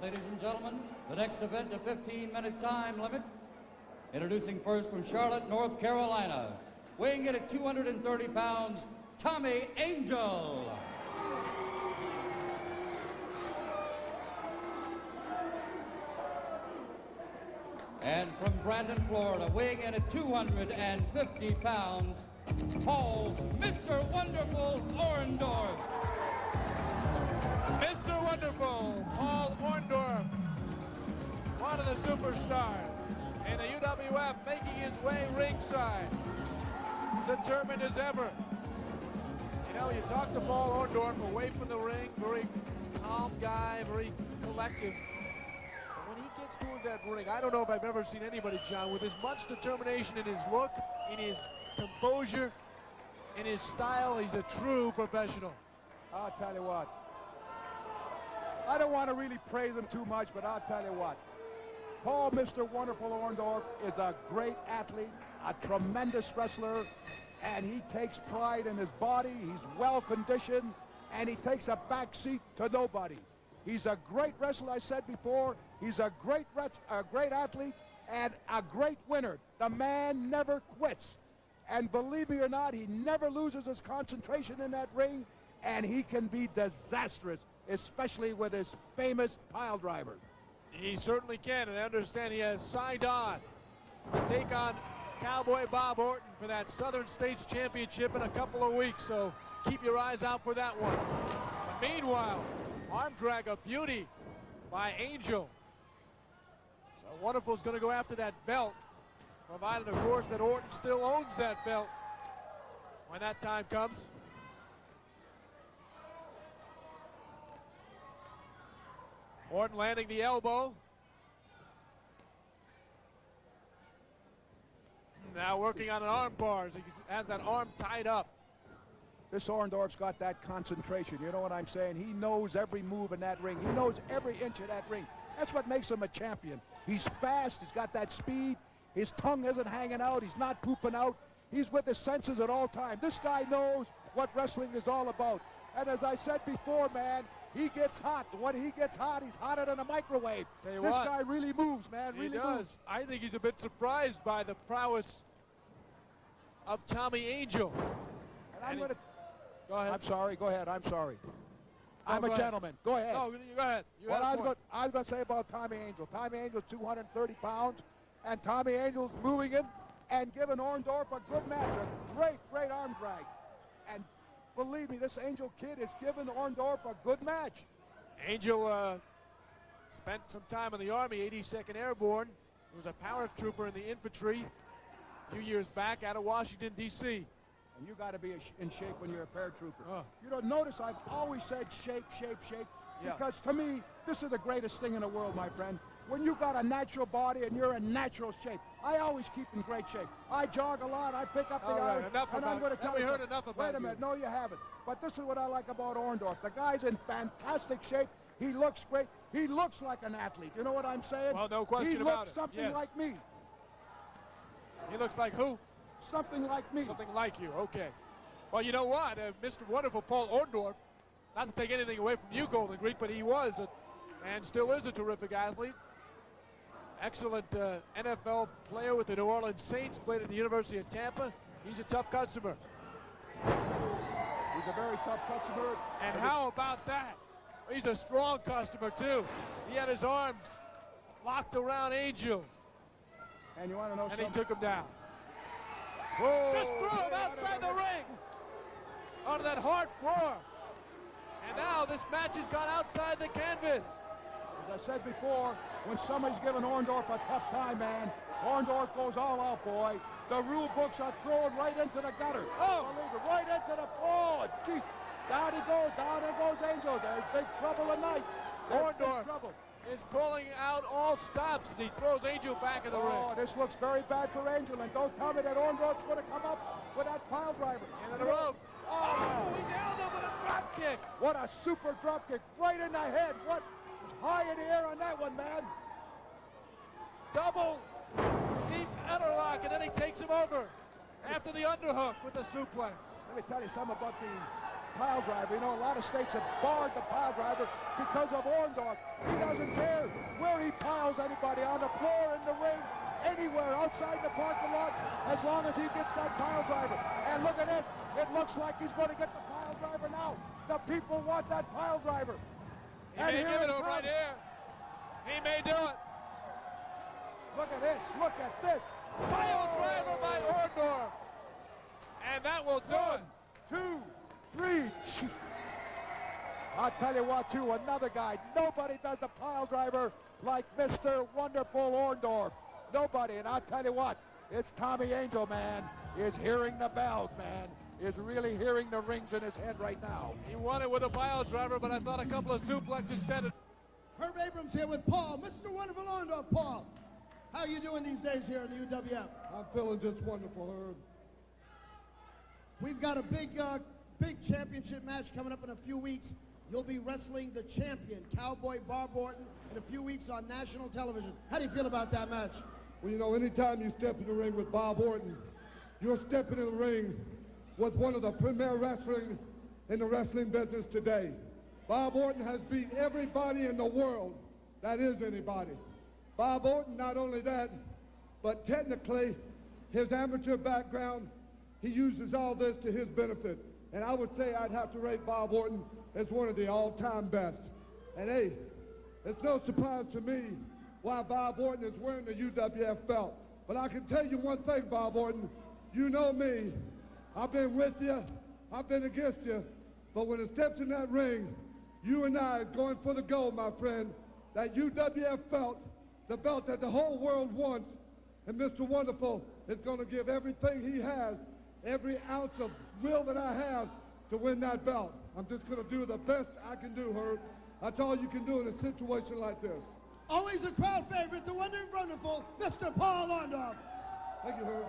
Ladies and gentlemen, the next event, a 15-minute time limit. Introducing first from Charlotte, North Carolina, weighing in at 230 pounds, Tommy Angel. And from Brandon, Florida, weighing in at 250 pounds, Paul, Mr. Wonderful Orndorff. Mr. Wonderful, Paul Orndorff, one of the superstars in the UWF, making his way ringside, determined as ever. You know, you talk to Paul Orndorff away from the ring, very calm guy, very collective. But when he gets to that ring, I don't know if I've ever seen anybody, John, with as much determination in his look, in his composure, in his style. He's a true professional. I'll tell you what. I don't want to really praise him too much, but I'll tell you what. Paul, Mr. Wonderful Orndorff, is a great athlete, a tremendous wrestler, and he takes pride in his body. He's well-conditioned, and he takes a back seat to nobody. He's a great wrestler, I said before. He's a great athlete and a great winner. The man never quits. And believe me or not, he never loses his concentration in that ring, and he can be disastrous, especially with his famous pile driver. He certainly can, and I understand he has signed on to take on Cowboy Bob Orton for that Southern States Championship in a couple of weeks, so keep your eyes out for that one. But meanwhile, arm drag of beauty by Angel. So Wonderful's going to go after that belt, provided, of course, that Orton still owns that belt when that time comes. Orton landing the elbow. Now working on an arm bar as he has that arm tied up. This Orndorff's got that concentration. You know what I'm saying? He knows every move in that ring. He knows every inch of that ring. That's what makes him a champion. He's fast. He's got that speed. His tongue isn't hanging out. He's not pooping out. He's with his senses at all times. This guy knows what wrestling is all about. And as I said before, man, he gets hot. When he gets hot, he's hotter than a microwave. This guy really moves, man. He really does. moves. I think he's a bit surprised by the prowess of Tommy Angel. And I'm going to... Go ahead. I'm sorry. Go ahead. I'm sorry. I'm a gentleman. Go ahead. No, go ahead. What I was going to say about Tommy Angel. Tommy Angel's 230 pounds, and Tommy Angel's moving in and giving Orndorff a good match. A great, great arm drag. And believe me, this Angel kid is giving Orndorff a good match. Angel spent some time in the Army, 82nd Airborne. He was a paratrooper in the infantry a few years back out of Washington, D.C. And you got to be in shape when you're a paratrooper. Oh. You know, notice I've always said shape, shape, shape. Yeah. Because to me, this is the greatest thing in the world, my friend. When you got a natural body and you're in natural shape, I always keep in great shape. I jog a lot, I pick up the right, iron, enough and about I'm going to it. tell We you heard something. enough about Wait a minute, no you haven't. But this is what I like about Orndorff. The guy's in fantastic shape. He looks great. He looks like an athlete. You know what I'm saying? Well, no question about it. He looks something Yes. like me. He looks like who? Something like me. Something like you, okay. Well, you know what? Mr. Wonderful Paul Orndorff, not to take anything away from you, Golden Greek, but he was and still is a terrific athlete. Excellent NFL player with the New Orleans Saints, played at the University of Tampa. He's a tough customer. He's a very tough customer. And how about that? He's a strong customer, too. He had his arms locked around Angel. And you want to know something? And he took him down. Whoa. Just threw him outside the ring onto that hard floor. And now this match has gone outside the canvas. As I said before, when somebody's giving Orndorff a tough time, man, Orndorff goes all out, boy. The rule books are thrown right into the gutter. Oh! Right into the... Oh, gee. Down he goes. Down there goes Angel. There's big trouble tonight. Orndorff is pulling out all stops as he throws Angel back in the ring. Oh, this looks very bad for Angel. And don't tell me that Orndorff's going to come up with that pile driver. Into the ropes. Oh, he nailed him with a drop kick. What a super drop kick. Right in the head. What? High in the air on that one, man. Double deep interlock, and then he takes him over after the underhook with the suplex. Let me tell you something about pile driver. You know, a lot of states have barred the pile driver because of Orndorff. He doesn't care where he piles anybody, on the floor, in the ring, anywhere, outside the parking lot, as long as he gets that pile driver. And look at it. It looks like he's going to get the pile driver now. The people want that pile driver. He may give it to him right here. He may do it. Look at this. Look at this. Pile driver by Orndorff. And that will do it. 1, 2, 3. I'll tell you what, too, another guy. Nobody does the pile driver like Mr. Wonderful Orndorff. Nobody. And I'll tell you what, it's Tommy Angel, man, is hearing the bells, man. Is really hearing the rings in his head right now. He won it with a pile driver, but I thought a couple of suplexes said it. Herb Abrams here with Paul. Mr. Wonderful Orndorff, Paul. How are you doing these days here in the UWF? I'm feeling just wonderful, Herb. We've got a big championship match coming up in a few weeks. You'll be wrestling the champion, Cowboy Bob Orton, in a few weeks on national television. How do you feel about that match? Well, you know, anytime you step in the ring with Bob Orton, you're stepping in the ring with one of the premier wrestling in the wrestling business today. Bob Orton has beat everybody in the world that is anybody. Bob Orton, not only that, but technically, his amateur background, he uses all this to his benefit. And I would say I'd have to rate Bob Orton as one of the all-time best. And hey, it's no surprise to me why Bob Orton is wearing the UWF belt. But I can tell you one thing, Bob Orton, you know me. I've been with you, I've been against you, but when it steps in that ring, you and I are going for the gold, my friend. That UWF belt, the belt that the whole world wants, and Mr. Wonderful is going to give everything he has, every ounce of will that I have to win that belt. I'm just going to do the best I can do, Herb. That's all you can do in a situation like this. Always a crowd favorite, the wonderful, Mr. Paul Orndorff. Thank you, Herb.